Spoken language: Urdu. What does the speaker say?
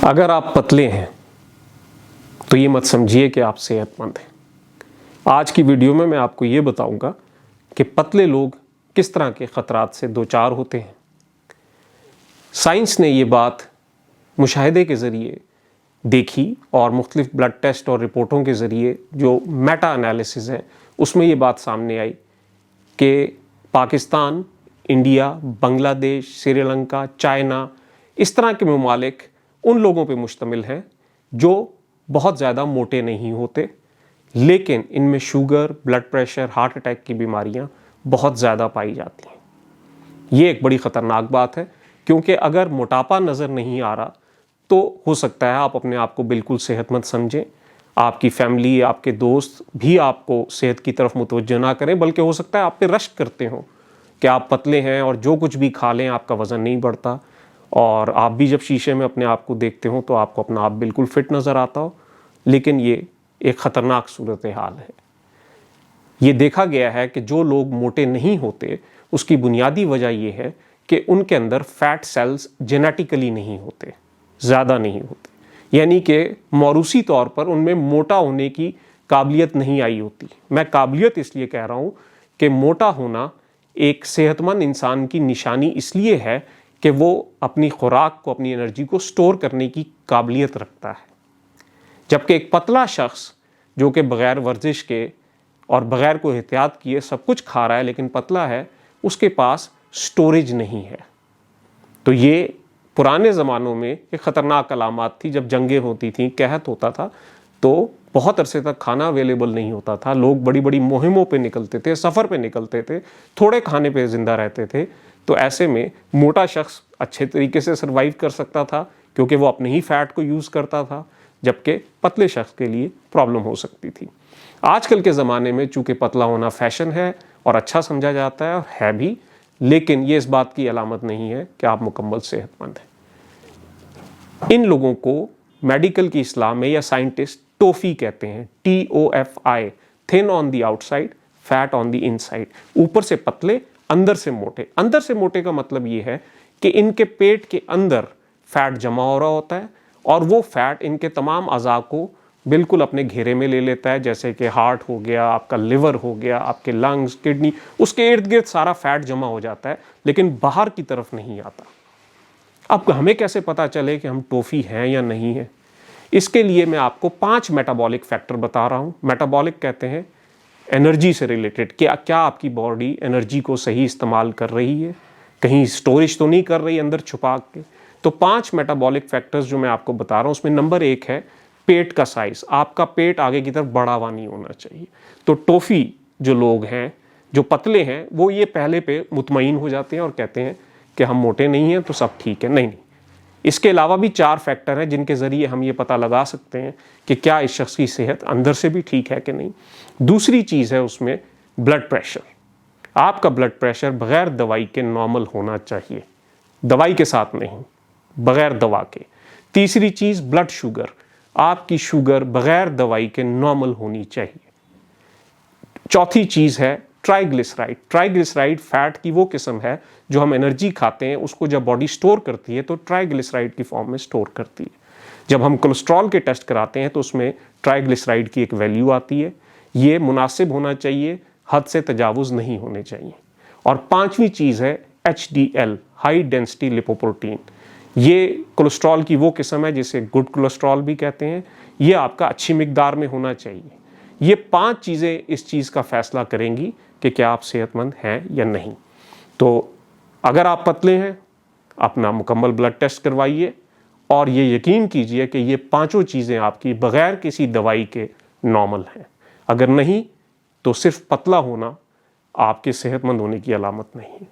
اگر آپ پتلے ہیں تو یہ مت سمجھیے کہ آپ صحت مند ہیں۔ آج کی ویڈیو میں آپ کو یہ بتاؤں گا کہ پتلے لوگ کس طرح کے خطرات سے دوچار ہوتے ہیں۔ سائنس نے یہ بات مشاہدے کے ذریعے دیکھی اور مختلف بلڈ ٹیسٹ اور رپورٹوں کے ذریعے جو میٹا انالیسز ہے اس میں یہ بات سامنے آئی کہ پاکستان، انڈیا، بنگلہ دیش، سری لنکا، چائنا، اس طرح کے ممالک ان لوگوں پہ مشتمل ہیں جو بہت زیادہ موٹے نہیں ہوتے، لیکن ان میں sugar, blood pressure, heart attack کی بیماریاں بہت زیادہ پائی جاتی ہیں۔ یہ ایک بڑی خطرناک بات ہے، کیونکہ اگر موٹاپا نظر نہیں آ رہا تو ہو سکتا ہے آپ اپنے آپ کو بالکل صحت مند سمجھیں، آپ کی فیملی، آپ کے دوست بھی آپ کو صحت کی طرف متوجہ نہ کریں، بلکہ ہو سکتا ہے آپ پہ رشک کرتے ہوں کہ آپ پتلے ہیں اور جو کچھ بھی کھا لیں آپ کا وزن نہیں بڑھتا، اور آپ بھی جب شیشے میں اپنے آپ کو دیکھتے ہوں تو آپ کو اپنا آپ بالکل فٹ نظر آتا ہو، لیکن یہ ایک خطرناک صورتحال ہے۔ یہ دیکھا گیا ہے کہ جو لوگ موٹے نہیں ہوتے اس کی بنیادی وجہ یہ ہے کہ ان کے اندر فیٹ سیلز جینیٹیکلی نہیں ہوتے، زیادہ نہیں ہوتے، یعنی کہ موروثی طور پر ان میں موٹا ہونے کی قابلیت نہیں آئی ہوتی۔ میں قابلیت اس لیے کہہ رہا ہوں کہ موٹا ہونا ایک صحت مند انسان کی نشانی اس لیے ہے کہ وہ اپنی خوراک کو، اپنی انرجی کو سٹور کرنے کی قابلیت رکھتا ہے، جبکہ ایک پتلا شخص جو کہ بغیر ورزش کے اور بغیر کوئی احتیاط کیے سب کچھ کھا رہا ہے لیکن پتلا ہے، اس کے پاس سٹوریج نہیں ہے۔ تو یہ پرانے زمانوں میں ایک خطرناک علامات تھی، جب جنگیں ہوتی تھیں، قحط ہوتا تھا تو بہت عرصے تک کھانا اویلیبل نہیں ہوتا تھا، لوگ بڑی بڑی مہموں پہ نکلتے تھے، سفر پہ نکلتے تھے، تھوڑے کھانے پہ زندہ رہتے تھے، تو ایسے میں موٹا شخص اچھے طریقے سے سروائیو کر سکتا تھا کیونکہ وہ اپنے ہی فیٹ کو یوز کرتا تھا، جبکہ پتلے شخص کے لیے پرابلم ہو سکتی تھی۔ آج کل کے زمانے میں چونکہ پتلا ہونا فیشن ہے اور اچھا سمجھا جاتا ہے، اور ہے بھی، لیکن یہ اس بات کی علامت نہیں ہے کہ آپ مکمل صحت مند ہیں۔ ان لوگوں کو میڈیکل کی اصطلاح میں یا سائنٹسٹ ٹوفی کہتے ہیں، TOFI، thin on the outside, fat on the inside, اوپر سے پتلے، اندر سے موٹے۔ اندر سے موٹے کا مطلب یہ ہے کہ ان کے پیٹ کے اندر فیٹ جمع ہو رہا ہوتا ہے اور وہ فیٹ ان کے تمام اعضاء کو بالکل اپنے گھیرے میں لے لیتا ہے، جیسے کہ ہارٹ ہو گیا، آپ کا لیور ہو گیا، آپ کے لنگز، کڈنی، اس کے ارد گرد سارا فیٹ جمع ہو جاتا ہے، لیکن باہر کی طرف نہیں آتا۔ اب ہمیں کیسے پتا چلے کہ ہم ٹوفی ہیں یا نہیں ہیں؟ اس کے لیے میں آپ کو 5 میٹابولک فیکٹر بتا رہا ہوں۔ میٹابولک کہتے ہیں انرجی سے ریلیٹڈ، کہ کیا آپ کی باڈی انرجی کو صحیح استعمال کر رہی ہے، کہیں سٹوریج تو نہیں کر رہی اندر چھپا کے۔ تو 5 میٹابولک فیکٹرز جو میں آپ کو بتا رہا ہوں، اس میں نمبر 1 ہے پیٹ کا سائز۔ آپ کا پیٹ آگے کی طرف بڑا ہوا نہیں ہونا چاہیے۔ تو ٹوفی جو لوگ ہیں، جو پتلے ہیں، وہ یہ پہلے پہ مطمئن ہو جاتے ہیں اور کہتے ہیں کہ ہم موٹے نہیں ہیں تو سب ٹھیک ہے۔ نہیں، اس کے علاوہ بھی 4 فیکٹر ہیں جن کے ذریعے ہم یہ پتہ لگا سکتے ہیں کہ کیا اس شخص کی صحت اندر سے بھی ٹھیک ہے کہ نہیں۔ دوسری چیز ہے اس میں بلڈ پریشر۔ آپ کا بلڈ پریشر بغیر دوائی کے نارمل ہونا چاہیے، دوائی کے ساتھ نہیں، بغیر دوا کے۔ تیسری چیز بلڈ شوگر، آپ کی شوگر بغیر دوائی کے نارمل ہونی چاہیے۔ چوتھی چیز ہے ٹرائیگلیسرائڈ۔ ٹرائیگلیسرائڈ فیٹ کی وہ قسم ہے جو ہم انرجی کھاتے ہیں اس کو جب باڈی سٹور کرتی ہے تو ٹرائیگلیسرائڈ کی فارم میں سٹور کرتی ہے۔ جب ہم کولیسٹرول کے ٹیسٹ کراتے ہیں تو اس میں ٹرائیگلیسرائڈ کی ایک ویلیو آتی ہے، یہ مناسب ہونا چاہیے، حد سے تجاوز نہیں ہونے چاہیے۔ اور 5ویں چیز ہے HDL، ہائی ڈینسٹی لیپوپروٹین۔ یہ کولیسٹرول کی وہ قسم ہے جسے گڈ کولیسٹرول بھی کہتے ہیں، یہ آپ کا اچھی مقدار میں ہونا چاہیے۔ یہ 5 چیزیں اس چیز کا فیصلہ کریں گی کہ کیا آپ صحت مند ہیں یا نہیں۔ تو اگر آپ پتلے ہیں، اپنا مکمل بلڈ ٹیسٹ کروائیے اور یہ یقین کیجئے کہ یہ 5 چیزیں آپ کی بغیر کسی دوائی کے نارمل ہیں۔ اگر نہیں تو صرف پتلا ہونا آپ کے صحت مند ہونے کی علامت نہیں ہے۔